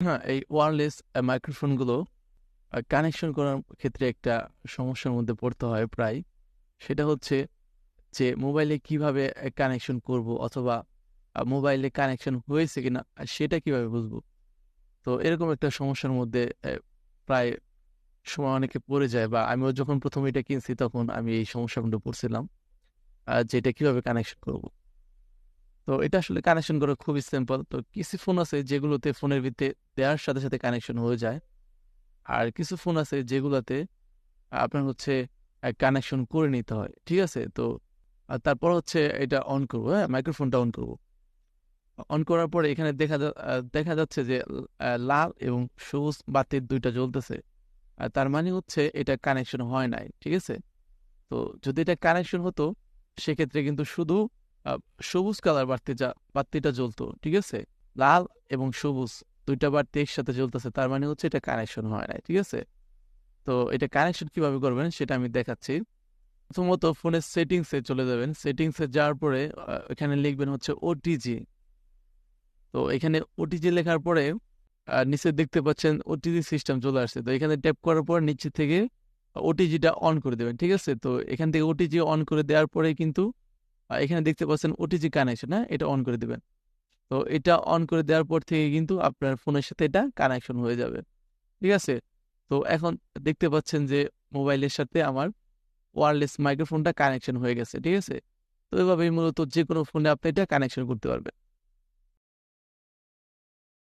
হ্যাঁ, এই wireless মাইক্রোফোনগুলো connection করার ক্ষেত্রে একটা সমস্যার মধ্যে পড়তে হয় প্রায়। সেটা হচ্ছে যে মোবাইলে কিভাবে কানেকশন করব অথবা মোবাইলে কানেকশন হয়েছে কিনা সেটা কিভাবে বুঝবো? তো এরকম একটা সমস্যার মধ্যে প্রায় সময় অনেকে পড়ে যায় বা আমিও যখন ১ম এটা কিনছি তখন আমি এই সমস্যার মধ্যে পড়ছিলাম। যে এটা কিভাবে কানেকশন করব? তো এটা আসলে কানেকশন করা খুবই সিম্পল। তো কিছু ফোন আছে যেগুলোতে ফোনের ভিতরে দেওয়ার সাথে কানেকশন হয়ে যায়। আর কিছু ফোন আছে যেগুলাতে আপনার হচ্ছে কানেকশন করে নিতে হয়। ঠিক আছে? তো তারপর হচ্ছে এটা অন করব, হ্যাঁ? মাইক্রোফোনটা অন করব। অন করার পরে এখানে দেখা যাচ্ছে যে লাল এবং সবুজ বাতির ২ টা জ্বলতেছে। তার মানে হচ্ছে এটা কানেকশন হয় নাই। ঠিক আছে? তো যদি এটা কানেকশন হতো সেক্ষেত্রে কিন্তু শুধু আ সবুজ কালার বাত্তিটা জ্বলতো। ঠিক আছে? লাল এবং সবুজ ২ টা বাত্তি একসাথে জ্বলতেছে। তার মানে হচ্ছে এটা কানেকশন হয় নাই। ঠিক আছে? তো এটা কানেকশন কিভাবে করবেন সেটা আমি দেখাচ্ছি। প্রথমত ফোনের সেটিংস এ চলে যাবেন। সেটিংস এ যাওয়ার পরে এখানে লিখবেন হচ্ছে ওটিজি। তো এখানে ওটিজি লেখার পরে নিচে দেখতে পাচ্ছেন ওটিজি সিস্টেম চলে আসছে। তো এখানে ট্যাপ করার পর নিচে থেকে ওটিজিটা অন করে দেবেন। ঠিক আছে? তো এখান থেকে ওটিজি অন করে দেওয়ার পরেই কিন্তু এখানে দেখতে পাচ্ছেন ওটিজি কানেকশন, হ্যাঁ? এটা অন করে দিবেন। তো এটা অন করে দেওয়ার পর থেকে কিন্তু আপনার ফোনের সাথে এটা কানেকশন হয়ে যাবে। ঠিক আছে? তো এখন দেখতে পাচ্ছেন যে মোবাইলের সাথে আমার ওয়্যারলেস মাইক্রোফোনটা কানেকশন হয়ে গেছে। ঠিক আছে? তো এভাবেই মূলত যেকোনো ফোনে আপনি এটা কানেকশন করতে পারবেন।